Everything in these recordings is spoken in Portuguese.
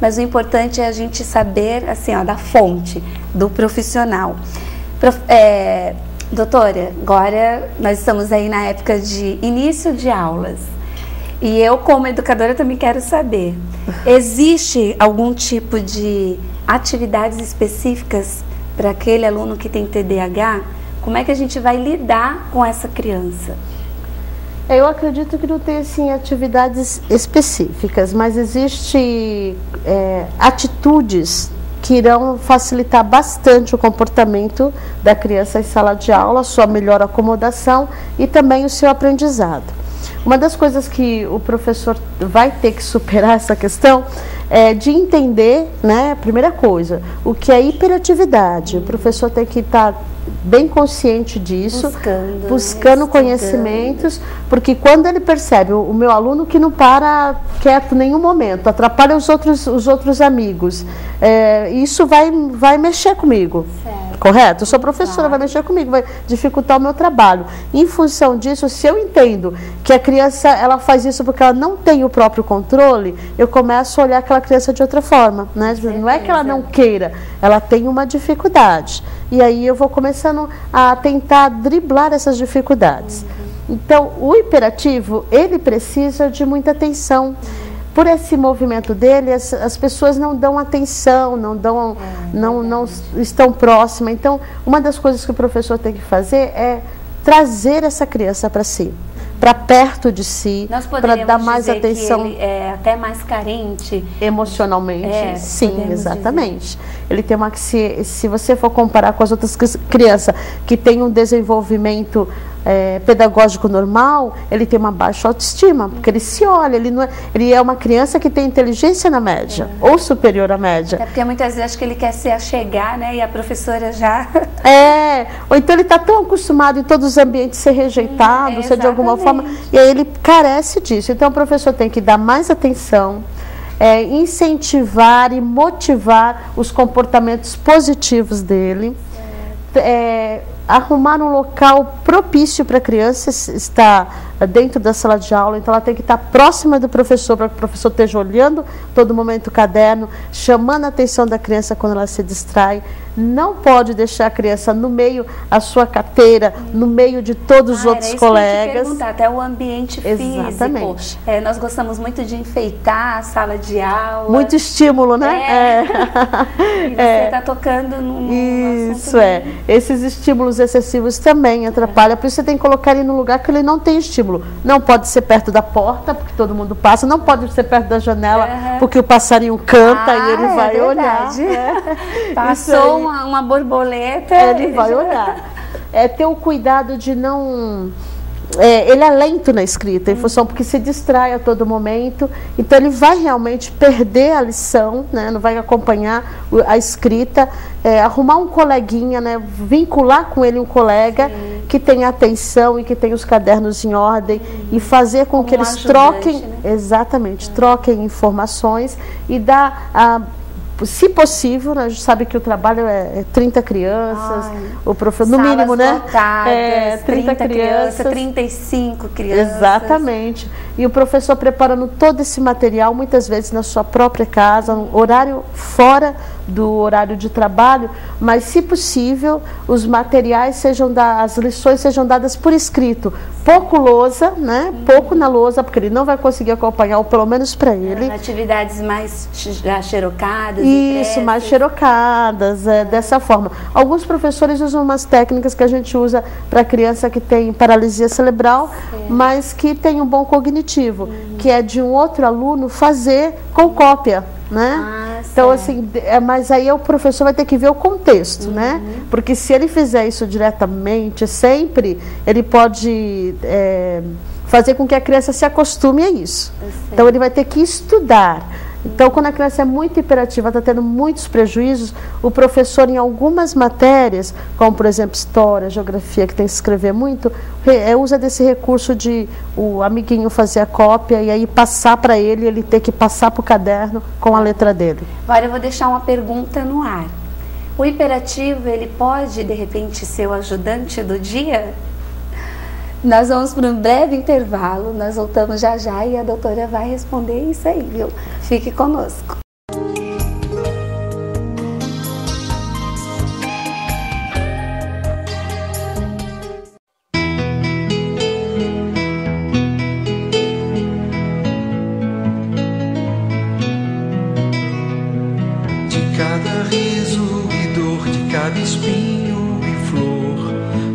mas o importante é a gente saber, assim, ó, da fonte, do profissional. Doutora, agora nós estamos aí na época de início de aulas. E eu, como educadora, também quero saber, existe algum tipo de atividades específicas para aquele aluno que tem TDAH? Como é que a gente vai lidar com essa criança? Eu acredito que não tem, assim, atividades específicas, mas existe atitudes que irão facilitar bastante o comportamento da criança em sala de aula, a sua melhor acomodação e também o seu aprendizado. Uma das coisas que o professor vai ter que superar essa questão é de entender, né, primeira coisa, o que é hiperatividade. O professor tem que estar bem consciente disso, buscando conhecimentos, porque quando ele percebe o meu aluno que não para quieto em nenhum momento, atrapalha os outros amigos, isso vai mexer comigo. Certo. Correto? Eu sou professora, vai mexer comigo, vai dificultar o meu trabalho. Em função disso, se eu entendo que a criança ela faz isso porque ela não tem o próprio controle, eu começo a olhar aquela criança de outra forma, né? Não é que ela não queira, ela tem uma dificuldade. E aí eu vou começando a tentar driblar essas dificuldades. Então, o hiperativo, ele precisa de muita atenção. Por esse movimento dele, as pessoas não dão atenção, não estão próximas. Então, uma das coisas que o professor tem que fazer é trazer essa criança para si, para perto de si, para dar mais atenção. Que ele é até mais carente emocionalmente, sim, exatamente. Ele tem uma, se você for comparar com as outras crianças que têm um desenvolvimento pedagógico normal, ele tem uma baixa autoestima, porque ele se olha, ele é uma criança que tem inteligência na média, ou superior à média. Até porque muitas vezes acho que ele quer se achegar, né, e a professora já... ou então ele está tão acostumado em todos os ambientes ser rejeitado, ser de alguma forma, e aí ele carece disso. Então o professor tem que dar mais atenção, incentivar e motivar os comportamentos positivos dele, arrumar um local propício para a criança estar dentro da sala de aula, então ela tem que estar próxima do professor, para que o professor esteja olhando todo momento o caderno, chamando a atenção da criança quando ela se distrai. Não pode deixar a criança no meio, a sua carteira, no meio de todos os outros colegas. Que eu perguntar, até o ambiente físico. Exatamente. Nós gostamos muito de enfeitar a sala de aula. Muito estímulo, né? E você está tocando num assunto. Esses estímulos excessivos também atrapalham, por isso você tem que colocar ele num lugar que ele não tem estímulo. Não pode ser perto da porta, porque todo mundo passa, não pode ser perto da janela, porque o passarinho canta e ele vai olhar. Passou uma borboleta, ele vai olhar. Ter o cuidado de não... ele é lento na escrita, em função porque se distrai a todo momento, então ele vai realmente perder a lição, né? Não vai acompanhar a escrita, arrumar um coleguinha, né? Vincular com ele um colega que tenha atenção e que tenha os cadernos em ordem e fazer com que eles troquem, exatamente, troquem informações e dar se possível, né, a gente sabe que o trabalho é 30 crianças, o professor, no mínimo, né? Lotadas, 30 crianças, 35 crianças. Exatamente. E o professor preparando todo esse material, muitas vezes na sua própria casa, um horário fora do horário de trabalho, mas, se possível, os materiais as lições sejam dadas por escrito. Pouco lousa, né? Pouco na lousa, porque ele não vai conseguir acompanhar, ou pelo menos para ele. Atividades mais xerocadas. Isso, mais xerocadas, dessa forma. Alguns professores usam umas técnicas que a gente usa para criança que tem paralisia cerebral, mas que tem um bom cognitivo, que é de um outro aluno fazer com cópia, né? Então, assim, mas aí o professor vai ter que ver o contexto, né? Porque se ele fizer isso diretamente, sempre, ele pode fazer com que a criança se acostume a isso. Então, ele vai ter que estudar. Então, quando a criança é muito hiperativa, está tendo muitos prejuízos, o professor, em algumas matérias, como, por exemplo, história, geografia, que tem que escrever muito, usa desse recurso de o amiguinho fazer a cópia e aí passar para ele ter que passar para o caderno com a letra dele. Agora eu vou deixar uma pergunta no ar. O hiperativo, ele pode, de repente, ser o ajudante do dia? Nós vamos para um breve intervalo, nós voltamos já já e a doutora vai responder isso aí, viu? Fique conosco. cada riso e dor, de cada espinho e flor,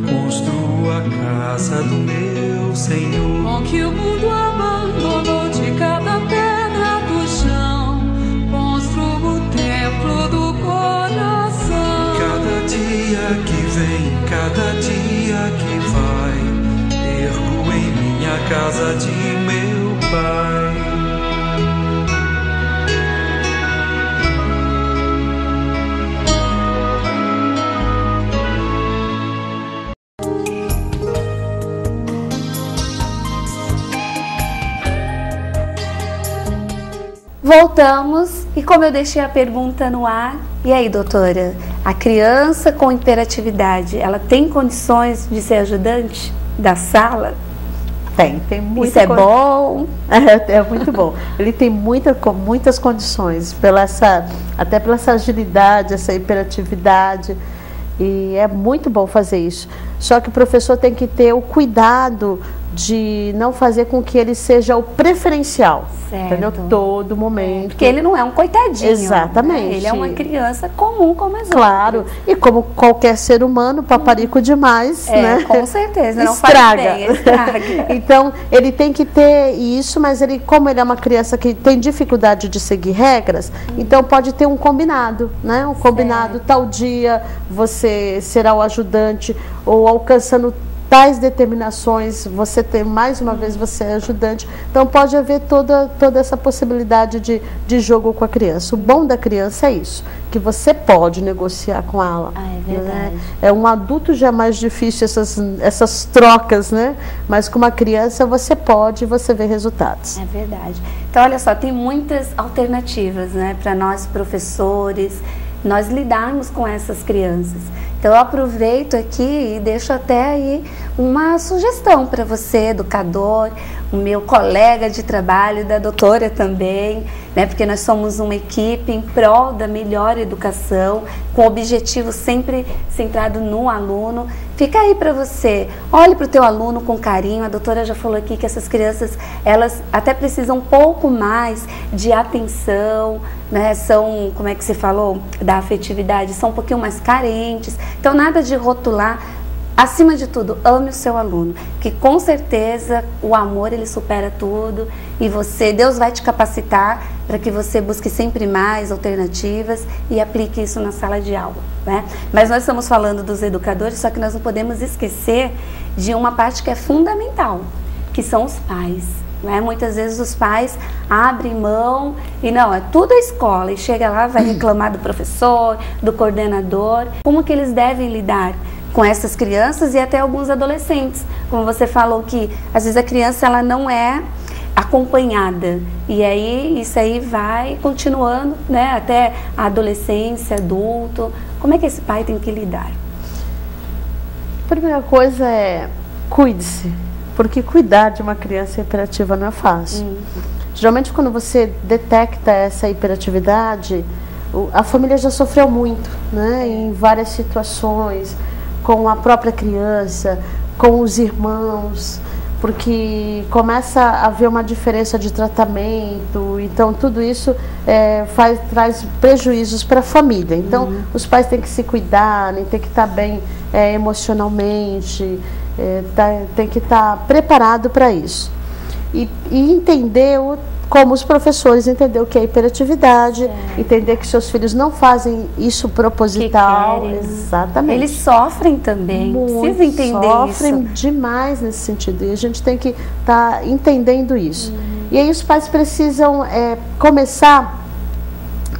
construo a casa do meu Senhor. Com que o mundo abandonou, de cada pedra do chão, construo o templo do coração. Cada dia que vem, cada dia que vai, ergo em minha casa de meu Pai. Voltamos, e como eu deixei a pergunta no ar, e aí, doutora, a criança com hiperatividade, ela tem condições de ser ajudante da sala? Tem muita. Isso é bom? É muito bom. Ele tem muitas condições, até pela essa agilidade, essa hiperatividade, e é muito bom fazer isso. Só que o professor tem que ter o cuidado de não fazer com que ele seja o preferencial, entendeu? Todo momento. Porque ele não é um coitadinho. Exatamente. Né? Ele é uma criança comum como as claro, outras. E como qualquer ser humano, paparico demais, né? Com certeza, não estraga. Faz bem, estraga. Então, ele tem que ter isso, mas como ele é uma criança que tem dificuldade de seguir regras, então pode ter um combinado, né? Um combinado, tal dia você será o ajudante, ou alcançando tais determinações, você tem, mais uma vez, você é ajudante. Então, pode haver toda essa possibilidade de jogo com a criança. O bom da criança é isso, que você pode negociar com ela. É verdade. Né? Um adulto já é mais difícil essas trocas, né? Mas com uma criança você pode e você vê resultados. É verdade. Então, olha só, tem muitas alternativas, né, para nós professores, nós lidarmos com essas crianças. Então, eu aproveito aqui e deixo até aí uma sugestão para você, educador, o meu colega de trabalho, da doutora também, né? Porque nós somos uma equipe em prol da melhor educação, com o objetivo sempre centrado no aluno. Fica aí para você, olhe para o teu aluno com carinho. A doutora já falou aqui que essas crianças, elas até precisam um pouco mais de atenção, né? São, como é que você falou, da afetividade, são um pouquinho mais carentes. Então, nada de rotular. Acima de tudo, ame o seu aluno, que com certeza o amor, ele supera tudo, e Deus vai te capacitar para que você busque sempre mais alternativas e aplique isso na sala de aula, né? Mas nós estamos falando dos educadores, só que nós não podemos esquecer de uma parte que é fundamental, que são os pais. Né? Muitas vezes os pais abrem mão e não, é tudo a escola, e chega lá, vai reclamar do professor, do coordenador. Como que eles devem lidar com essas crianças e até alguns adolescentes? Como você falou, que às vezes a criança, ela não é acompanhada, e aí isso aí vai continuando, né, até a adolescência, adulto. Como é que esse pai tem que lidar? A primeira coisa é cuide-se, porque cuidar de uma criança hiperativa não é fácil. Geralmente, quando você detecta essa hiperatividade, a família já sofreu muito, né, em várias situações, com a própria criança, com os irmãos, porque começa a haver uma diferença de tratamento. Então, tudo isso traz prejuízos para a família. Então, os pais têm que se cuidar, têm que estar bem emocionalmente, tem que estar preparado para isso. E entender como os professores entender o que é hiperatividade, entender que seus filhos não fazem isso proposital. Exatamente. Eles sofrem também, precisa entender sofrem isso. demais nesse sentido, e a gente tem que estar entendendo isso. E aí os pais precisam começar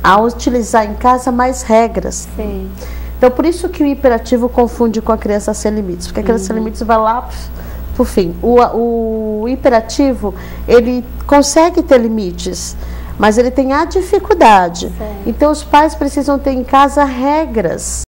a utilizar em casa mais regras. Sim. Então, por isso que o hiperativo confunde com a criança sem limites, porque a criança sem limites vai lá por fim. O hiperativo, ele consegue ter limites, mas ele tem a dificuldade. Então, os pais precisam ter em casa regras.